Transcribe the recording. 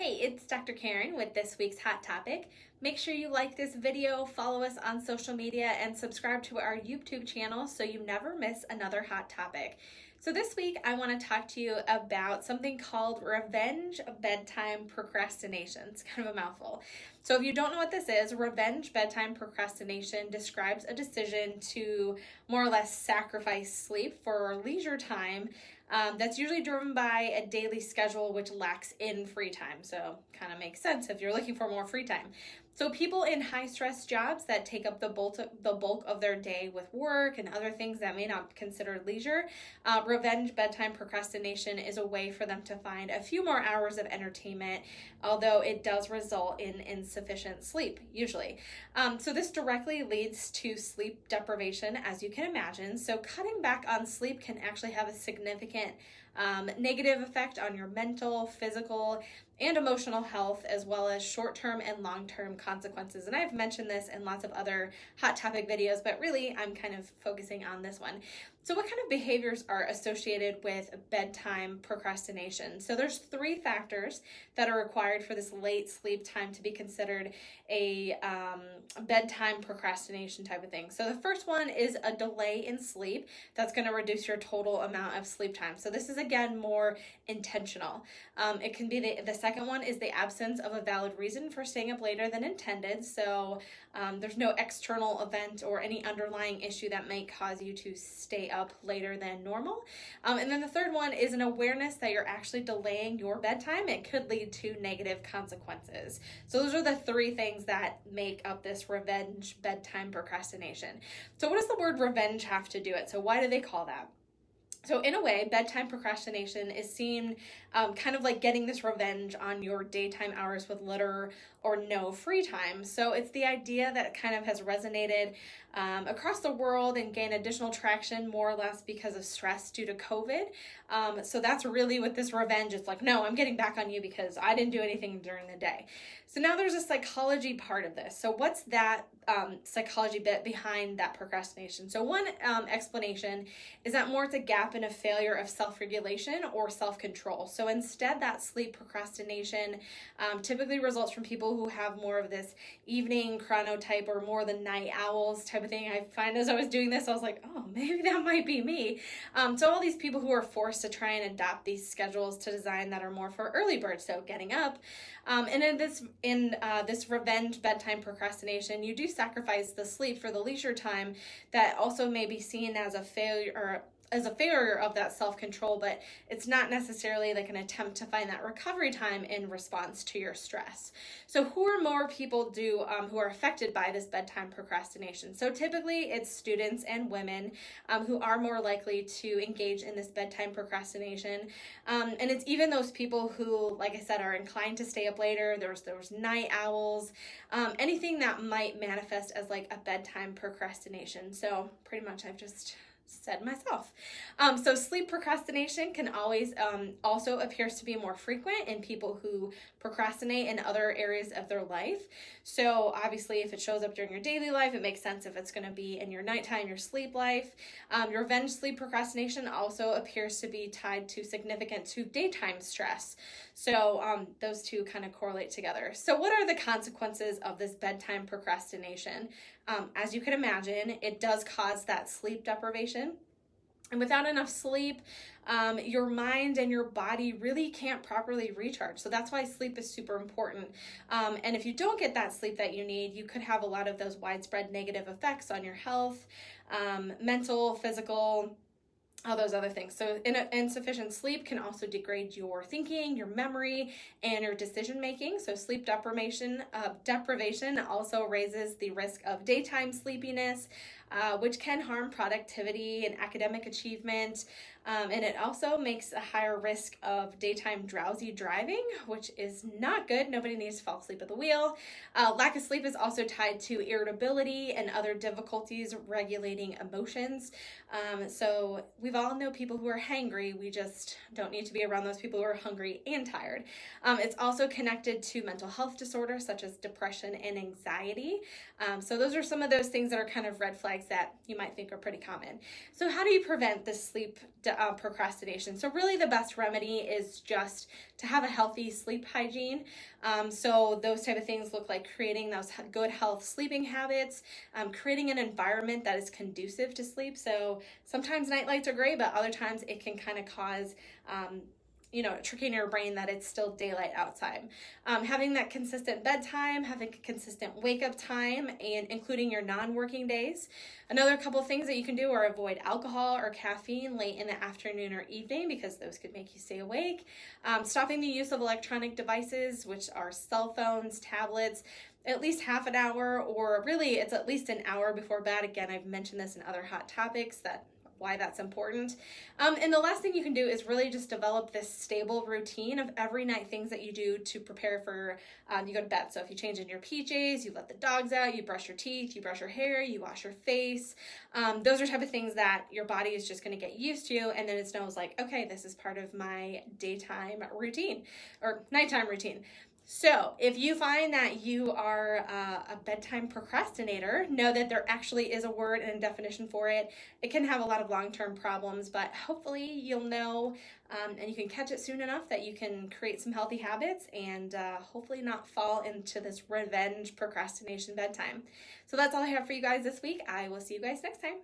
Hey, it's Dr. Karen with this week's Hot Topic. Make sure you like this video, follow us on social media, and subscribe to our YouTube channel so you never miss another hot topic. So this week, I want to talk to you about something called revenge bedtime procrastination. It's kind of a mouthful. So if you don't know what this is, revenge bedtime procrastination describes a decision to more or less sacrifice sleep for leisure time that's usually driven by a daily schedule which lacks in free time. So kind of makes sense if you're looking for more free time. So people in high stress jobs that take up the bulk of their day with work and other things that may not be considered leisure, revenge bedtime procrastination is a way for them to find a few more hours of entertainment, although it does result in insufficient sleep, usually. So this directly leads to sleep deprivation, as you can imagine. So cutting back on sleep can actually have a significant negative effect on your mental, physical, and emotional health, as well as short-term and long-term consequences. And I've mentioned this in lots of other hot topic videos, but really I'm kind of focusing on this one. So what kind of behaviors are associated with bedtime procrastination? So there's 3 factors that are required for this late sleep time to be considered a bedtime procrastination type of thing. So the first one is a delay in sleep that's going to reduce your total amount of sleep time. So this is again more intentional. It can be the second one is the absence of a valid reason for staying up later than intended. So there's no external event or any underlying issue that may cause you to stay up later than normal. And then the third one is an awareness that you're actually delaying your bedtime. It could lead to negative consequences. So those are the 3 things that make up this revenge bedtime procrastination. So what does the word revenge have to do it? So why do they call that? So in a way, bedtime procrastination is seen kind of like getting this revenge on your daytime hours with little or no free time. So it's the idea that kind of has resonated across the world and gained additional traction more or less because of stress due to COVID. So that's really what this revenge is like, no, I'm getting back on you because I didn't do anything during the day. So now there's a psychology part of this. So what's that psychology bit behind that procrastination? So one explanation is that more it's a gap in a failure of self-regulation or self-control. So instead that sleep procrastination typically results from people who have more of this evening chronotype or more the night owls type of thing. I find as I was doing this, I was like, oh, maybe that might be me. So all these people who are forced to try and adopt these schedules to design that are more for early birds, so getting up. And in this revenge bedtime procrastination, you do sacrifice the sleep for the leisure time that also may be seen as a failure of that self-control, but it's not necessarily like an attempt to find that recovery time in response to your stress. So who are more people who are affected by this bedtime procrastination? So typically it's students and women who are more likely to engage in this bedtime procrastination. And it's even those people who, like I said, are inclined to stay up later. There's night owls, anything that might manifest as like a bedtime procrastination. So pretty much I've just said myself. So sleep procrastination can always also appears to be more frequent in people who procrastinate in other areas of their life. So obviously if it shows up during your daily life, it makes sense if it's going to be in your nighttime, your sleep life. Your revenge sleep procrastination also appears to be tied to daytime stress. So those two kind of correlate together. So what are the consequences of this bedtime procrastination? As you can imagine, it does cause that sleep deprivation. And without enough sleep, your mind and your body really can't properly recharge. So that's why sleep is super important. And if you don't get that sleep that you need, you could have a lot of those widespread negative effects on your health, mental, physical, all those other things. So insufficient sleep can also degrade your thinking, your memory, and your decision making. So sleep deprivation also raises the risk of daytime sleepiness, which can harm productivity and academic achievement. And it also makes a higher risk of daytime drowsy driving, which is not good. Nobody needs to fall asleep at the wheel. Lack of sleep is also tied to irritability and other difficulties regulating emotions. So we've all know people who are hangry. We just don't need to be around those people who are hungry and tired. It's also connected to mental health disorders such as depression and anxiety. So those are some of those things that are kind of red flags flags that you might think are pretty common. So how do you prevent this sleep procrastination? So really the best remedy is just to have a healthy sleep hygiene. So those type of things look like creating those good health sleeping habits, creating an environment that is conducive to sleep. So sometimes night lights are great, but other times it can kind of cause tricking your brain that it's still daylight outside. Having that consistent bedtime, having a consistent wake up time, and including your non-working days. Another couple things that you can do are avoid alcohol or caffeine late in the afternoon or evening because those could make you stay awake. Stopping the use of electronic devices, which are cell phones, tablets, at least half an hour, or really it's at least an hour before bed. Again, I've mentioned this in other hot topics, why that's important. And the last thing you can do is really just develop this stable routine of every night things that you do to prepare for you go to bed. So if you change in your PJs, you let the dogs out, you brush your teeth, you brush your hair, you wash your face. Those are type of things that your body is just going to get used to, and then it knows like, okay, this is part of my daytime routine or nighttime routine. So if you find that you are a bedtime procrastinator, know that there actually is a word and a definition for it. It can have a lot of long-term problems, but hopefully you'll know and you can catch it soon enough that you can create some healthy habits and hopefully not fall into this revenge procrastination bedtime. So that's all I have for you guys this week. I will see you guys next time.